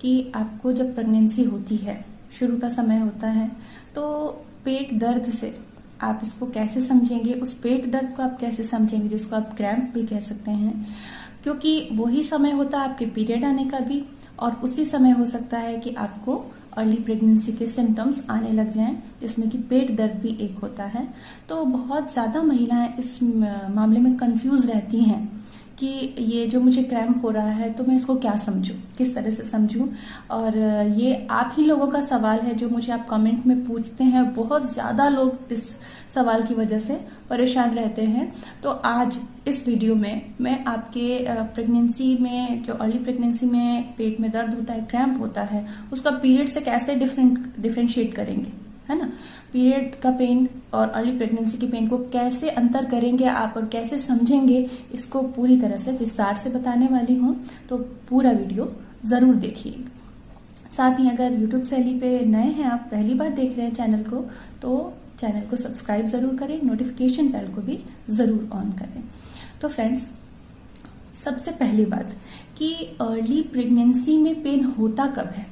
कि आपको जब प्रेगनेंसी होती है, शुरू का समय होता है, तो पेट दर्द से आप इसको कैसे समझेंगे, उस पेट दर्द को आप कैसे समझेंगे जिसको आप क्रैम्प भी कह सकते हैं, क्योंकि वही समय होता है आपके पीरियड आने का भी, और उसी समय हो सकता है कि आपको अर्ली प्रेगनेंसी के सिम्टम्स आने लग जाएं, जिसमें कि पेट दर्द भी एक होता है। तो बहुत ज्यादा महिलाएं इस मामले में कंफ्यूज रहती हैं कि ये जो मुझे क्रैम्प हो रहा है तो मैं इसको क्या समझूं, किस तरह से समझूं। और ये आप ही लोगों का सवाल है जो मुझे आप कमेंट में पूछते हैं, और बहुत ज्यादा लोग इस सवाल की वजह से परेशान रहते हैं। तो आज इस वीडियो में मैं आपके प्रेगनेंसी में, जो अर्ली प्रेगनेंसी में पेट में दर्द होता है, क्रैम्प होता है, उसका पीरियड से कैसे डिफरेंशिएट करेंगे, है ना। पीरियड का पेन और अर्ली प्रेगनेंसी के पेन को कैसे अंतर करेंगे आप और कैसे समझेंगे, इसको पूरी तरह से विस्तार से बताने वाली हूँ। तो पूरा वीडियो जरूर देखिएगा। साथ ही अगर यूट्यूब शैली पे नए हैं, आप पहली बार देख रहे हैं चैनल को, तो चैनल को सब्सक्राइब जरूर करें, नोटिफिकेशन बेल को भी जरूर ऑन करें। तो फ्रेंड्स, सबसे पहली बात कि अर्ली प्रेगनेंसी में पेन होता कब है,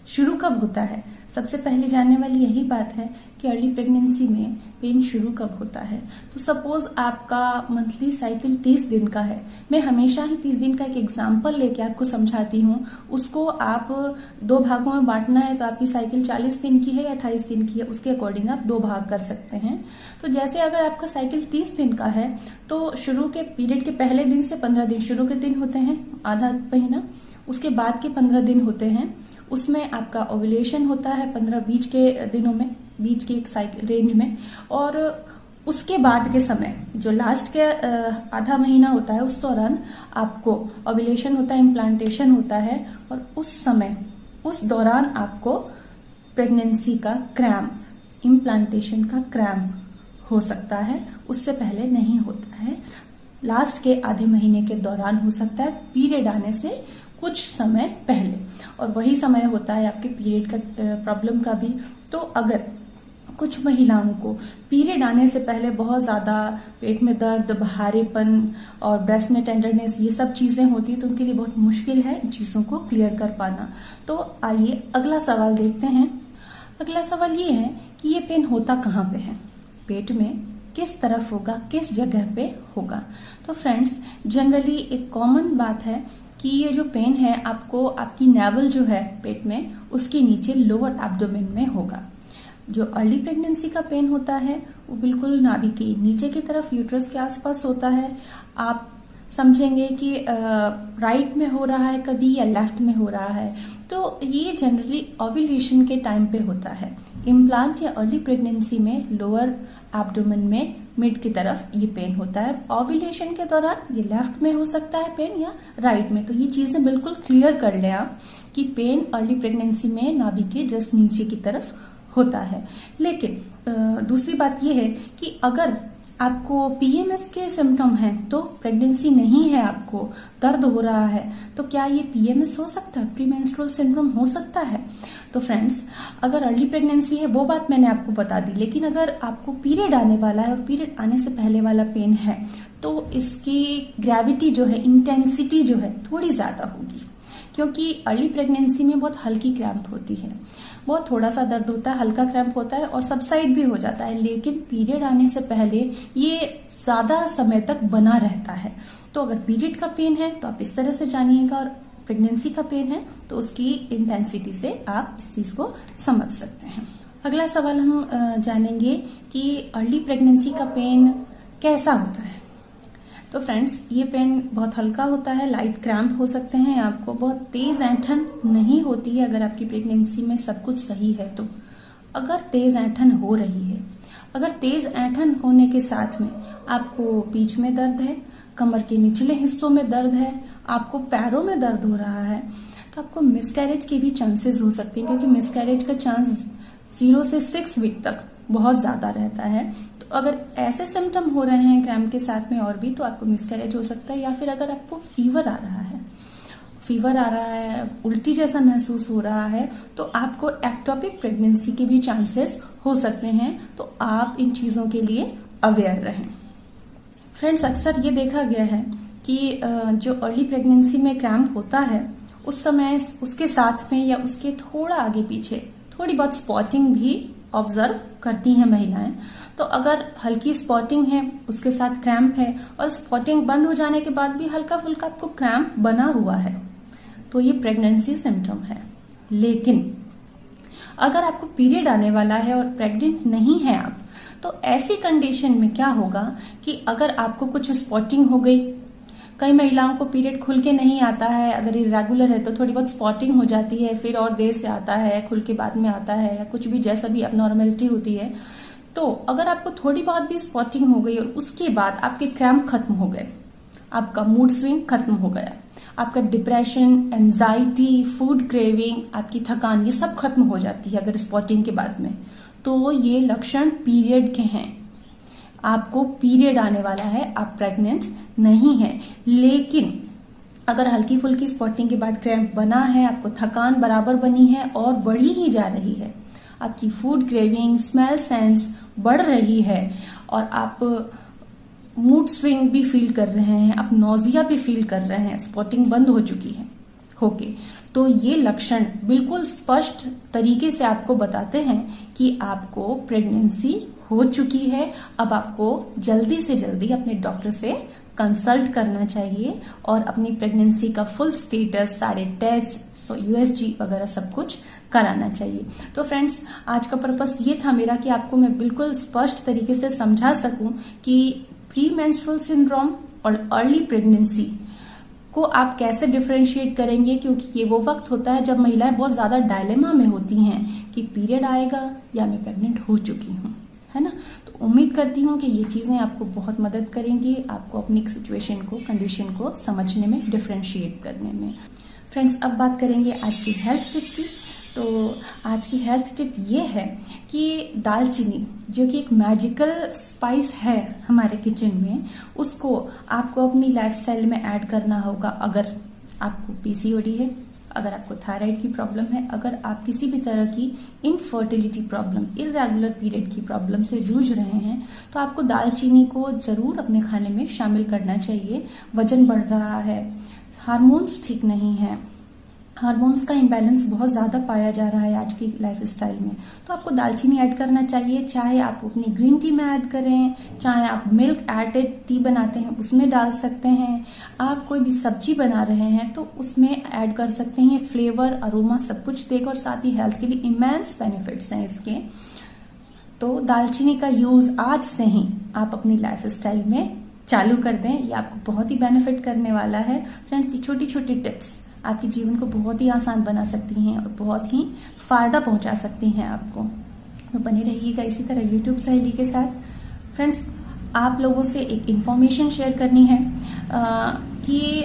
शुरू कब होता है। सबसे पहले जानने वाली यही बात है कि अर्ली प्रेगनेंसी में पेन शुरू कब होता है। तो सपोज आपका मंथली साइकिल 30 दिन का है, मैं हमेशा ही 30 दिन का एक एग्जाम्पल लेके आपको समझाती हूँ। उसको आप 2 भागों में बांटना है, तो आपकी साइकिल 40 दिन की है या 28 दिन की है, उसके अकॉर्डिंग आप 2 भाग कर सकते हैं। तो जैसे अगर आपका साइकिल 30 दिन का है, तो शुरू के पीरियड के पहले दिन से 15 दिन शुरू के दिन होते हैं, आधा महीना, उसके बाद के 15 दिन होते हैं, उसमें आपका ओव्यूलेशन होता है 15 बीच के दिनों में, बीच की एक साइकिल रेंज में। और उसके बाद के समय जो लास्ट के आधा महीना होता है, उस दौरान आपको ओव्यूलेशन होता है, इम्प्लांटेशन होता है, और उस समय, उस दौरान आपको प्रेगनेंसी का क्रैम्प, इम्प्लांटेशन का क्रैम्प हो सकता है। उससे पहले नहीं होता है, लास्ट के आधे महीने के दौरान हो सकता है, पीरियड आने से कुछ समय पहले। और वही समय होता है आपके पीरियड का प्रॉब्लम का भी। तो अगर कुछ महिलाओं को पीरियड आने से पहले बहुत ज्यादा पेट में दर्द, भारीपन और ब्रेस्ट में टेंडरनेस, ये सब चीजें होती है, तो उनके लिए बहुत मुश्किल है इन चीजों को क्लियर कर पाना। तो आइए अगला सवाल देखते हैं। अगला सवाल ये है कि ये पेन होता कहाँ पे है, पेट में किस तरफ होगा, किस जगह पे होगा। तो फ्रेंड्स, जनरली एक कॉमन बात है कि ये जो पेन है आपको आपकी नेवल जो है पेट में, उसके नीचे लोअर एब्डोमेन में होगा। जो अर्ली प्रेगनेंसी का पेन होता है वो बिल्कुल नाभि के नीचे की तरफ, यूट्रस के आसपास होता है। आप समझेंगे कि राइट में हो रहा है कभी या लेफ्ट में हो रहा है। तो ये जनरली ओव्यूलेशन के टाइम पे होता है। इम्प्लांट या अर्ली प्रेगनेंसी में लोअर एब्डोमेन में मिड की तरफ ये पेन होता है। ओव्यूलेशन के दौरान ये लेफ्ट में हो सकता है पेन, या राइट में। तो ये चीजें बिल्कुल क्लियर कर लें आप कि पेन अर्ली प्रेगनेंसी में नाभि के जस्ट नीचे की तरफ होता है। लेकिन दूसरी बात यह है कि अगर आपको पीएमएस के सिम्टम हैं, तो प्रेगनेंसी नहीं है, आपको दर्द हो रहा है, तो क्या ये पीएमएस हो सकता है, प्री मेंस्ट्रुअल सिंड्रोम हो सकता है। तो फ्रेंड्स, अगर अर्ली प्रेगनेंसी है वो बात मैंने आपको बता दी, लेकिन अगर आपको पीरियड आने वाला है और पीरियड आने से पहले वाला पेन है, तो इसकी ग्रेविटी जो है, इंटेंसिटी जो है, थोड़ी ज्यादा होगी, क्योंकि अर्ली प्रेगनेंसी में बहुत हल्की क्रैम्प होती है, बहुत थोड़ा सा दर्द होता है, हल्का क्रैम्प होता है और सबसाइड भी हो जाता है। लेकिन पीरियड आने से पहले ये ज्यादा समय तक बना रहता है। तो अगर पीरियड का पेन है तो आप इस तरह से जानिएगा, और प्रेगनेंसी का पेन है तो उसकी इंटेंसिटी से आप इस चीज को समझ सकते हैं। अगला सवाल हम जानेंगे कि अर्ली प्रेगनेंसी का पेन कैसा होता है। तो फ्रेंड्स, ये पेन बहुत हल्का होता है, लाइट क्रैम्प हो सकते हैं, आपको बहुत तेज ऐंठन नहीं होती है अगर आपकी प्रेगनेंसी में सब कुछ सही है। तो अगर तेज ऐंठन हो रही है, अगर तेज ऐंठन होने के साथ में आपको पीठ में दर्द है, कमर के निचले हिस्सों में दर्द है, आपको पैरों में दर्द हो रहा है, तो आपको मिसकैरेज के भी चांसेस हो सकते हैं, क्योंकि मिसकैरेज का चांस 0 से 6 वीक तक बहुत ज्यादा रहता है। तो अगर ऐसे सिम्टम हो रहे हैं क्रैम्प के साथ में और भी, तो आपको मिसकैरेज हो सकता है। या फिर अगर आपको फीवर आ रहा है, उल्टी जैसा महसूस हो रहा है, तो आपको एक्टोपिक प्रेगनेंसी के भी चांसेस हो सकते हैं। तो आप इन चीजों के लिए अवेयर रहें। फ्रेंड्स, अक्सर ये देखा गया है कि जो अर्ली प्रेगनेंसी में क्रैम्प होता है उस समय उसके साथ में या उसके थोड़ा आगे पीछे थोड़ी बहुत स्पॉटिंग भी ऑब्जर्व करती हैं महिलाएं। तो अगर हल्की स्पॉटिंग है, उसके साथ क्रैम्प है और स्पॉटिंग बंद हो जाने के बाद भी हल्का फुल्का आपको क्रैम्प बना हुआ है, तो ये प्रेगनेंसी सिम्टम है। लेकिन अगर आपको पीरियड आने वाला है और प्रेग्नेंट नहीं है आप, तो ऐसी कंडीशन में क्या होगा कि अगर आपको कुछ स्पॉटिंग हो गई, कई महिलाओं को पीरियड खुल के नहीं आता है, अगर इरेगुलर है तो थोड़ी बहुत स्पॉटिंग हो जाती है, फिर और देर से आता है, खुल के बाद में आता है, या कुछ भी जैसा भी अबनॉर्मलिटी होती है। तो अगर आपको थोड़ी बहुत भी स्पॉटिंग हो गई और उसके बाद आपके क्रैम्प खत्म हो गए, आपका मूड स्विंग खत्म हो गया, आपका डिप्रेशन, एंजाइटी, फूड क्रेविंग, आपकी थकान, ये सब खत्म हो जाती है अगर स्पॉटिंग के बाद में, तो ये लक्षण पीरियड के हैं। आपको पीरियड आने वाला है, आप प्रेग्नेंट नहीं है। लेकिन अगर हल्की फुल्की स्पॉटिंग के बाद क्रैम्प बना है, आपको थकान बराबर बनी है और बढ़ी ही जा रही है, आपकी फूड क्रेविंग, स्मेल सेंस बढ़ रही है और आप मूड स्विंग भी फील कर रहे हैं, आप नौजिया भी फील कर रहे हैं, स्पॉटिंग बंद हो चुकी है तो ये लक्षण बिल्कुल स्पष्ट तरीके से आपको बताते हैं कि आपको प्रेगनेंसी हो चुकी है। अब आपको जल्दी से जल्दी अपने डॉक्टर से कंसल्ट करना चाहिए और अपनी प्रेगनेंसी का फुल स्टेटस, सारे टेस्ट, यूएसजी वगैरह सब कुछ कराना चाहिए। तो फ्रेंड्स, आज का पर्पस ये था मेरा कि आपको मैं बिल्कुल स्पष्ट तरीके से समझा सकूं कि प्री मेंस्ट्रुअल सिंड्रोम और अर्ली प्रेगनेंसी को आप कैसे डिफरेंशिएट करेंगे, क्योंकि ये वो वक्त होता है जब महिलाएं बहुत ज्यादा डायलेमा में होती हैं कि पीरियड आएगा या मैं प्रेग्नेंट हो चुकी हूँ, है ना। तो उम्मीद करती हूँ कि ये चीजें आपको बहुत मदद करेंगी, आपको अपनी सिचुएशन को, कंडीशन को समझने में, डिफरेंशिएट करने में। फ्रेंड्स, अब बात करेंगे आज की हेल्थ टिप की। तो आज की हेल्थ टिप ये है कि दालचीनी, जो कि एक मैजिकल स्पाइस है हमारे किचन में, उसको आपको अपनी लाइफस्टाइल में ऐड करना होगा। अगर आपको पीसीओडी है, अगर आपको थायराइड की प्रॉब्लम है, अगर आप किसी भी तरह की इनफर्टिलिटी प्रॉब्लम, इरेगुलर पीरियड की प्रॉब्लम से जूझ रहे हैं, तो आपको दालचीनी को जरूर अपने खाने में शामिल करना चाहिए। वजन बढ़ रहा है, हार्मोन्स ठीक नहीं है, हार्मोन्स का इम्बैलेंस बहुत ज्यादा पाया जा रहा है आज की लाइफस्टाइल में, तो आपको दालचीनी ऐड करना चाहिए। चाहे आप अपनी ग्रीन टी में ऐड करें, चाहे आप मिल्क एडेड टी बनाते हैं उसमें डाल सकते हैं, आप कोई भी सब्जी बना रहे हैं तो उसमें ऐड कर सकते हैं। फ्लेवर, अरोमा सब कुछ देगा और साथ ही हेल्थ के लिए इमेंस बेनिफिट्स हैं इसके। तो दालचीनी का यूज आज से ही आप अपनी लाइफस्टाइल में चालू कर दें, ये आपको बहुत ही बेनिफिट करने वाला है। फ्रेंड्स, ये छोटी छोटी टिप्स आपके जीवन को बहुत ही आसान बना सकती हैं और बहुत ही फायदा पहुंचा सकती हैं आपको। तो बने रहिएगा इसी तरह यूट्यूब सहेली के साथ। फ्रेंड्स, आप लोगों से एक इंफॉर्मेशन शेयर करनी है कि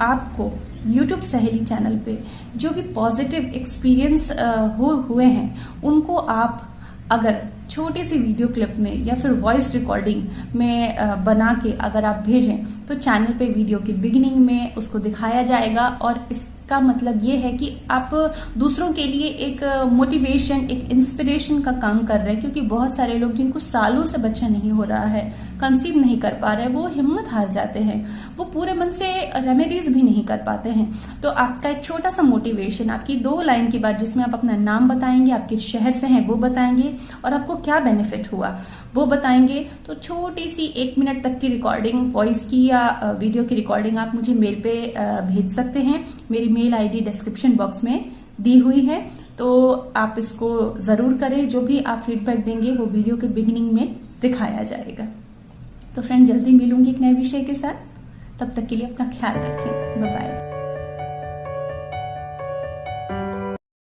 आपको यूट्यूब सहेली चैनल पे जो भी पॉजिटिव एक्सपीरियंस हुए हैं, उनको आप अगर छोटी सी वीडियो क्लिप में या फिर वॉइस रिकॉर्डिंग में बना के अगर आप भेजें, तो चैनल पे वीडियो के बिगिनिंग में उसको दिखाया जाएगा। और इसका मतलब ये है कि आप दूसरों के लिए एक मोटिवेशन, एक इंस्पिरेशन का काम कर रहे हैं, क्योंकि बहुत सारे लोग जिनको सालों से बच्चा नहीं हो रहा है, कंसीव नहीं कर पा रहे, वो हिम्मत हार जाते हैं, वो पूरे मन से रेमेडीज भी नहीं कर पाते हैं। तो आपका एक छोटा सा मोटिवेशन, आपकी 2 लाइन की बात जिसमें आप अपना नाम बताएंगे, आप किस शहर से हैं वो बताएंगे और आपको क्या बेनिफिट हुआ वो बताएंगे, तो छोटी सी 1 मिनट तक की रिकॉर्डिंग, वॉइस की या वीडियो की रिकॉर्डिंग आप मुझे मेल पे भेज सकते हैं। मेरी मेल आईडी डिस्क्रिप्शन बॉक्स में दी हुई है, तो आप इसको जरूर करें। जो भी आप फीडबैक देंगे वो वीडियो के बिगिनिंग में दिखाया जाएगा। तो फ्रेंड, जल्दी मिलूंगी एक नए विषय के साथ, तब तक के लिए अपना ख्याल रखें। Bye bye.